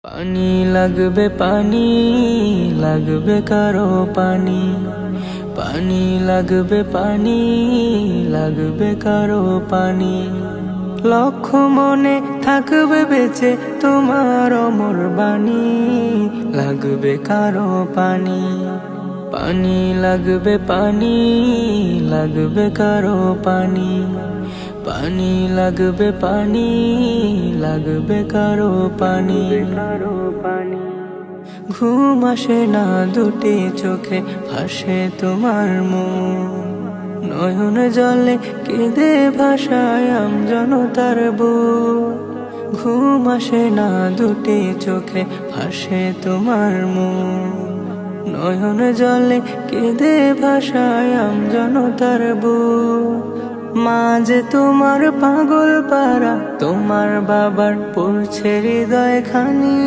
পানি লাগবে, পানি লাগবে কারো, পানি পানি লাগবে, পানি লাগবে কারো, পানি লক্ষ মনে থাকবে বেঁচে তোমার অমর বাণী, লাগবে কারো পানি। পানি লাগবে, পানি লাগবে কারো, পানি পানি লাগবে, পানি লাগবে কারো, পানি। ঘুম আসে না দুটি চোখে, ভাসে তোমার মুখ, নয়ন জলে কেঁদে ভাষায় আমজনতার বুক। ঘুম আসে না দুটি চোখে, ভাসে তোমার মুখ, নয়ন জলে কেঁদে ভাষায় আমজনতার বুক। মা যে তোমার পাগল পারা, তোমার বাবার পড়ছে হৃদয় খানি।